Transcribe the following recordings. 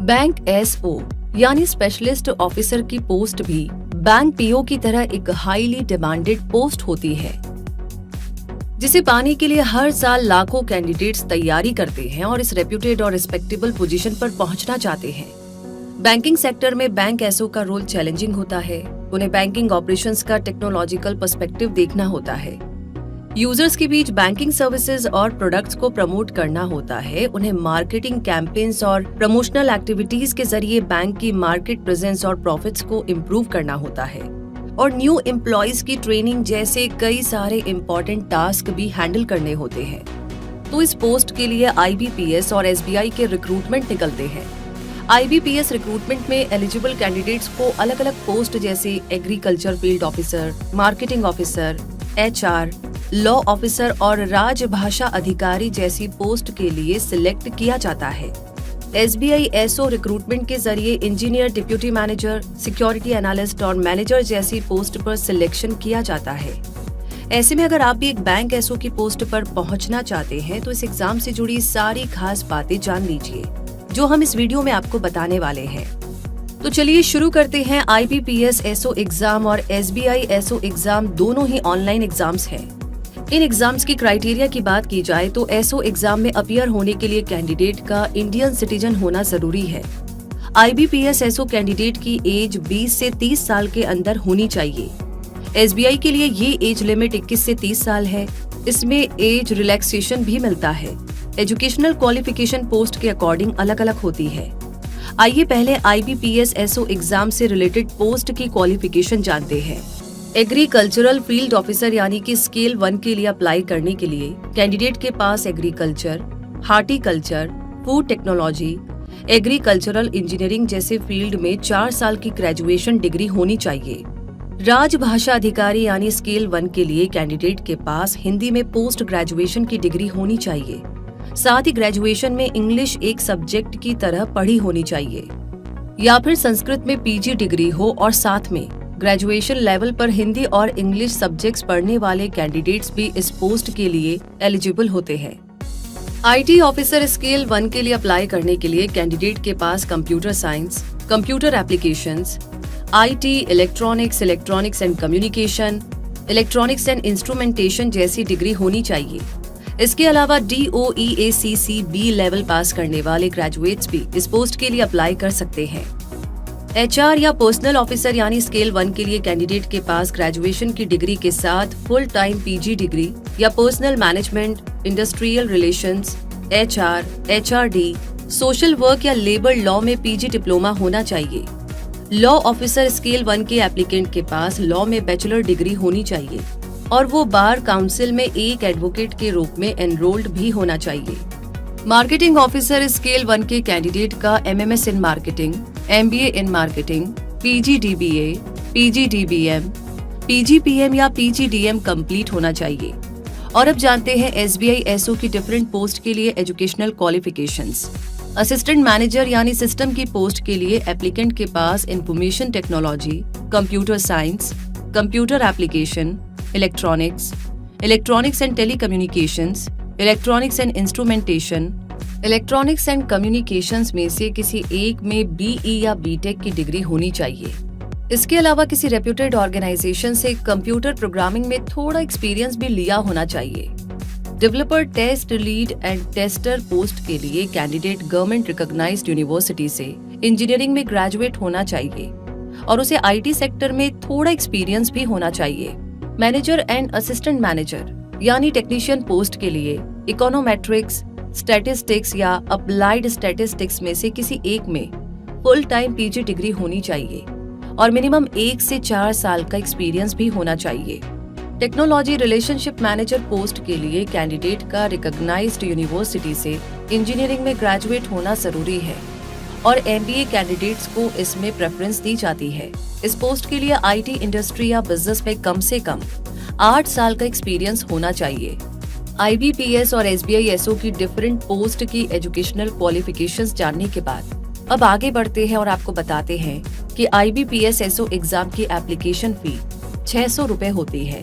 Bank SO यानी specialist officer की post भी बैंक पीओ की तरह एक हाईली डिमांडेड पोस्ट होती है, जिसे पाने के लिए हर साल लाखों कैंडिडेट्स तैयारी करते हैं और इस रेप्यूटेड और रिस्पेक्टेबल पोजीशन पर पहुंचना चाहते हैं। बैंकिंग सेक्टर में बैंक एसओ का रोल चैलेंजिंग होता है। उन्हें बैंकिंग ऑपरेशंस का टेक्नोलॉजिकल पर्सपेक्टिव देखना होता है, यूजर्स के बीच बैंकिंग सर्विसेज और प्रोडक्ट्स को प्रमोट करना होता है। उन्हें मार्केटिंग कैंपेन्स और प्रमोशनल एक्टिविटीज के जरिए बैंक की मार्केट प्रेजेंस और प्रॉफिट्स को इम्प्रूव करना होता है, और न्यू एम्प्लॉयज की ट्रेनिंग जैसे कई सारे इम्पोर्टेंट टास्क भी हैंडल करने होते हैं। तो इस पोस्ट के लिए आईबीपीएस और एसबीआई के रिक्रूटमेंट निकलते हैं। आईबीपीएस रिक्रूटमेंट में एलिजिबल कैंडिडेट्स को अलग अलग पोस्ट जैसे agriculture field officer, marketing officer, HR, law officer और राजभाषा अधिकारी जैसी पोस्ट के लिए सिलेक्ट किया जाता है। एसबीआई एसओ रिक्रूटमेंट के जरिए engineer, deputy manager, security analyst और मैनेजर जैसी पोस्ट पर सिलेक्शन किया जाता है। ऐसे में अगर आप भी एक बैंक एसओ की पोस्ट पर पहुंचना चाहते हैं तो इस एग्जाम से जुड़ी सारी खास बातें जान लीजिए, जो हम इस वीडियो में आपको बताने वाले हैं। तो चलिए शुरू करते हैं। आईबीपीएस एसओ एग्जाम और एसबीआई एसओ एग्जाम दोनों ही ऑनलाइन एग्जाम्स हैं। इन एग्जाम्स की क्राइटेरिया की बात की जाए तो एसओ एग्जाम में अपीयर होने के लिए कैंडिडेट का इंडियन सिटीजन होना जरूरी है। आईबीपीएस एसओ कैंडिडेट की एज 20 से 30 साल के अंदर होनी चाहिए। एसबीआई के लिए ये एज लिमिट 21 से 30 साल है। इसमें एज रिलैक्सेशन भी मिलता है। एजुकेशनल क्वालिफिकेशन पोस्ट के अकॉर्डिंग अलग अलग होती है। आइए पहले आईबीपीएस एसओ एग्जाम से रिलेटेड पोस्ट की क्वालिफिकेशन जानते हैं। एग्रीकल्चरल फील्ड ऑफिसर यानी कि स्केल 1 के लिए अप्लाई करने के लिए कैंडिडेट के पास agriculture, horticulture, food technology, agricultural engineering जैसे फील्ड में 4 साल की ग्रेजुएशन डिग्री होनी चाहिए। राजभाषा अधिकारी यानी स्केल 1 के लिए कैंडिडेट के पास हिंदी में पोस्ट ग्रेजुएशन की डिग्री होनी चाहिए। साथ ही ग्रेजुएशन में इंग्लिश एक सब्जेक्ट की तरह पढ़ी होनी चाहिए, या फिर संस्कृत में पीजी डिग्री हो और साथ में ग्रेजुएशन लेवल पर हिंदी और इंग्लिश सब्जेक्ट्स पढ़ने वाले कैंडिडेट्स भी इस पोस्ट के लिए एलिजिबल होते हैं। आईटी ऑफिसर स्केल 1 के लिए अप्लाई करने के लिए कैंडिडेट के पास computer science, computer applications, IT, electronics and communication, electronics and instrumentation जैसी डिग्री होनी चाहिए। इसके अलावा DOEACC B लेवल पास करने वाले ग्रेजुएट्स भी इस पोस्ट के लिए अप्लाई कर सकते हैं। एचआर या पर्सनल ऑफिसर यानी स्केल 1 के लिए कैंडिडेट के पास ग्रेजुएशन की डिग्री के साथ फुल टाइम पीजी डिग्री या personal management, industrial relations, HR, HRD, social work या लेबर लॉ में पीजी डिप्लोमा होना चाहिए। लॉ ऑफिसर स्केल 1 के एप्लीकेंट के पास लॉ में बैचलर डिग्री होनी चाहिए और वो बार काउंसिल में एक एडवोकेट के रूप में एनरोल्ड भी होना चाहिए। मार्केटिंग ऑफिसर स्केल 1 के कैंडिडेट का MMS in marketing, MBA in marketing, PGDBA, PGDBM, PGPM या PGDM कंप्लीट होना चाहिए। और अब जानते हैं एसबीआई एसओ की डिफरेंट पोस्ट के लिए एजुकेशनल क्वालिफिकेशंस। असिस्टेंट मैनेजर यानी सिस्टम की पोस्ट के लिए एप्लीकेंट के पास information technology, computer science, computer application, electronics and telecommunications, electronics and instrumentation, electronics and communications में से किसी एक में BE या BTech की डिग्री होनी चाहिए। इसके अलावा किसी रेप्यूटेड ऑर्गेनाइजेशन से कंप्यूटर प्रोग्रामिंग में थोड़ा एक्सपीरियंस भी लिया होना चाहिए। Developer, test lead and tester post के लिए कैंडिडेट गवर्नमेंट रिकॉग्नाइज्ड यूनिवर्सिटी से इंजीनियरिंग में ग्रेजुएट होना चाहिए और उसे IT सेक्टर में थोड़ा एक्सपीरियंस भी होना चाहिए। मैनेजर एंड असिस्टेंट मैनेजर यानी टेक्नीशियन पोस्ट के लिए इकोनोमेट्रिक्स, स्टैटिस्टिक्स या अप्लाइड स्टैटिस्टिक्स में से किसी एक में फुल टाइम पीजी डिग्री होनी चाहिए और मिनिमम 1 से 4 साल का एक्सपीरियंस भी होना चाहिए। टेक्नोलॉजी रिलेशनशिप मैनेजर पोस्ट के लिए कैंडिडेट का रिकॉग्नाइज्ड यूनिवर्सिटी से इंजीनियरिंग में ग्रेजुएट होना जरूरी है और MBA कैंडिडेट्स को इसमें प्रेफरेंस दी जाती है। इस पोस्ट के लिए IT इंडस्ट्री या बिजनेस में कम से कम 8 साल का एक्सपीरियंस होना चाहिए। IBPS और SBI SO की डिफरेंट पोस्ट की एजुकेशनल क्वालिफिकेशंस जानने के बाद अब आगे बढ़ते हैं और आपको बताते हैं कि IBPS SO एग्जाम की एप्लीकेशन फी 600 रुपए होती है,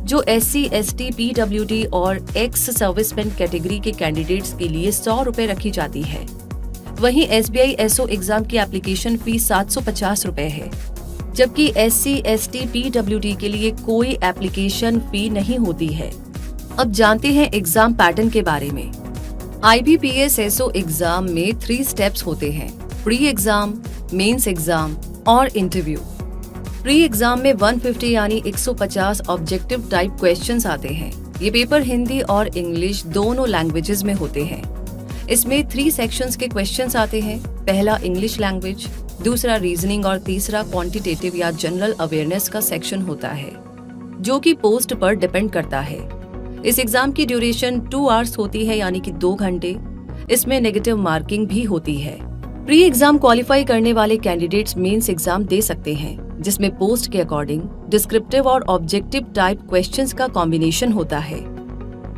जो SC, ST, PWD और एक्स सर्विसमैन कैटेगरी के कैंडिडेट्स के लिए 100 रुपए रखी जाती है। वहीं SBI SO एग्जाम की एप्लीकेशन फीस 750 रुपए है, जबकि SC, ST, PWD के लिए कोई एप्लीकेशन फी नहीं होती है। अब जानते हैं एग्जाम पैटर्न के बारे में। IBPS SO एग्जाम में 3 स्टेप्स होते हैं: प्री एग्जाम, मेंस एग्जाम और इंटरव्यू। प्री एग्जाम में 150 यानी 150 ऑब्जेक्टिव टाइप क्वेश्चंस आते हैं। ये पेपर हिंदी और इंग्लिश दोनों लैंग्वेजेस में होते हैं। इसमें 3 सेक्शंस के क्वेश्चंस आते हैं। पहला इंग्लिश लैंग्वेज, दूसरा रीजनिंग और तीसरा क्वांटिटेटिव या जनरल अवेयरनेस का सेक्शन होता है, जो कि पोस्ट पर डिपेंड करता है। इस एग्जाम की ड्यूरेशन 2 आवर्स होती है, यानी कि 2 घंटे। इसमें नेगेटिव मार्किंग भी होती है। प्री एग्जाम क्वालिफाई करने वाले कैंडिडेट्स मेंस एग्जाम दे सकते हैं, जिसमें पोस्ट के अकॉर्डिंग डिस्क्रिप्टिव और ऑब्जेक्टिव टाइप क्वेश्चंस का कॉम्बिनेशन होता है।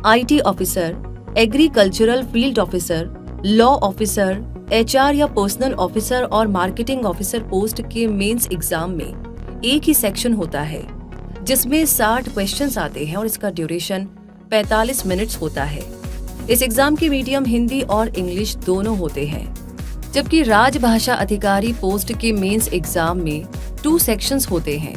IT officer, agricultural field officer, law officer, HR या पर्सनल ऑफिसर और मार्केटिंग ऑफिसर पोस्ट के मेंस एग्जाम में एक ही सेक्शन होता है, जिसमें 60 क्वेश्चंस आते हैं और इसका ड्यूरेशन 45 मिनट्स होता है। इस एग्जाम के मीडियम हिंदी और इंग्लिश दोनों होते हैं, जबकि राजभाषा अधिकारी पोस्ट के मेंस एग्जाम में 2 सेक्शंस होते हैं।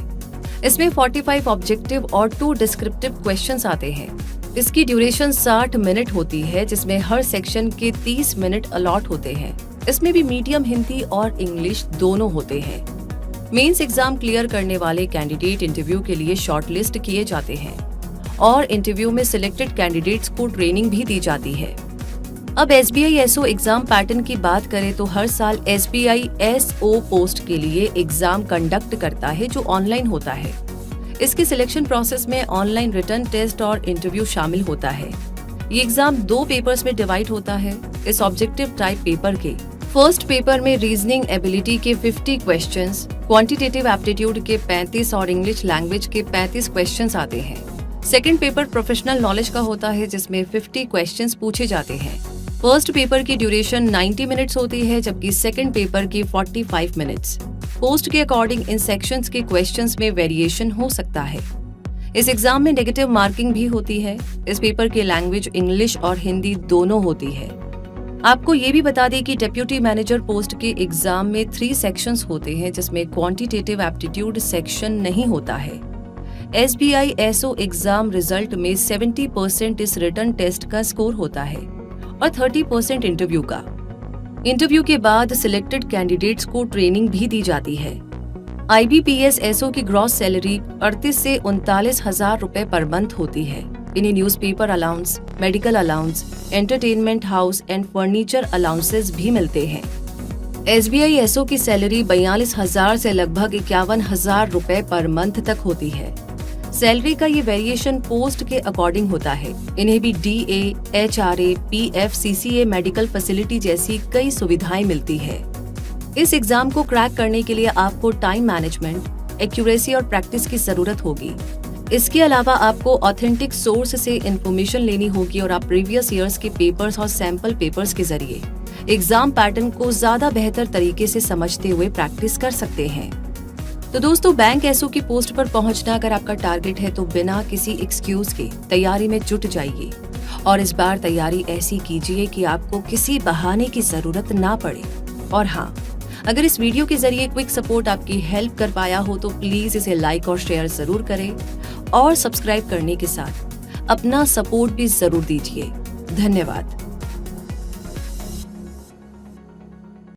इसमें 45 ऑब्जेक्टिव और 2 डिस्क्रिप्टिव क्वेश्चंस आते हैं। इसकी ड्यूरेशन 60 मिनट होती है, जिसमें हर सेक्शन के 30 मिनट अलॉट होते हैं। इसमें भी मीडियम हिंदी और इंग्लिश दोनों होते हैं। मेंस एग्जाम क्लियर करने वाले कैंडिडेट इंटरव्यू के लिए शॉर्टलिस्ट किए जाते हैं और इंटरव्यू में सिलेक्टेड कैंडिडेट्स को ट्रेनिंग भी दी जाती है। अब SBI SO एग्जाम पैटर्न की बात करें तो हर साल SBI SO पोस्ट के लिए एग्जाम कंडक्ट करता है, जो ऑनलाइन होता है। इसके सिलेक्शन प्रोसेस में ऑनलाइन रिटन टेस्ट और इंटरव्यू शामिल होता है। ये एग्जाम 2 पेपर्स में डिवाइड होता है। इस ऑब्जेक्टिव टाइप पेपर के फर्स्ट पेपर में रीजनिंग एबिलिटी के 50 क्वेश्चंस, क्वांटिटेटिव एप्टीट्यूड के 35 और इंग्लिश लैंग्वेज के 35 क्वेश्चंस आते हैं। सेकंड पेपर प्रोफेशनल नॉलेज का होता है, जिसमें 50 क्वेश्चंस पूछे जाते हैं। फर्स्ट पेपर की ड्यूरेशन 90 मिनट्स होती है, जबकि सेकंड पेपर की 45 मिनट्स। पोस्ट के अकॉर्डिंग इन सेक्शंस के क्वेश्चंस में वेरिएशन हो सकता है। इस एग्जाम में नेगेटिव मार्किंग भी होती है। इस पेपर की लैंग्वेज इंग्लिश और हिंदी दोनों होती है। आपको ये भी बता दें कि डेप्यूटी मैनेजर पोस्ट के एग्जाम में 3 सेक्शंस होते हैं, जिसमें क्वांटिटेटिव एप्टीट्यूड सेक्शन नहीं होता है। SBI SO एग्जाम रिजल्ट में 70% इस रिटन टेस्ट का स्कोर होता है और 30% इंटरव्यू का। इंटरव्यू के बाद सिलेक्टेड कैंडिडेट्स को ट्रेनिंग भी दी जाती है। IBPS SO की ग्रॉस सैलरी 38 से 39 हजार रुपए पर मंथ होती है। इन्हें newspaper allowance, medical allowance, entertainment house and furniture allowances भी मिलते हैं। SBI SO की सैलरी 42,000 से लगभग 51,000 रुपए पर मंथ तक होती है। सैलरी का ये वेरिएशन पोस्ट के अकॉर्डिंग होता है। इन्हें भी DA, HRA, PF, CCA, medical facility जैसी कई सुविधाएं मिलती है। इस एग्जाम को क्रैक करने के लिए आपको टाइम मैनेजमेंट, एक्यूरेसी और प्रैक्टिस की जरूरत होगी। इसके अलावा आपको ऑथेंटिक सोर्स से इंफॉर्मेशन लेनी होगी और आप प्रीवियस ईयर्स के पेपर्स और सैंपल पेपर्स के जरिए एग्जाम पैटर्न को ज्यादा बेहतर तरीके से समझते हुए प्रैक्टिस कर सकते हैं। तो दोस्तों, बैंक SO की पोस्ट पर पहुंचना अगर आपका टारगेट है तो बिना किसी एक्सक्यूज के तैयारी में जुट जाइए और इस बार तैयारी ऐसी कीजिए कि आपको किसी बहाने की जरूरत ना पड़े। और हाँ, अगर इस वीडियो के जरिए क्विक सपोर्ट आपकी हेल्प कर पाया हो तो प्लीज इसे लाइक और शेयर जरूर करें और सब्सक्राइब करने के साथ अपना सपोर्ट भी जरूर दीजिए। धन्यवाद।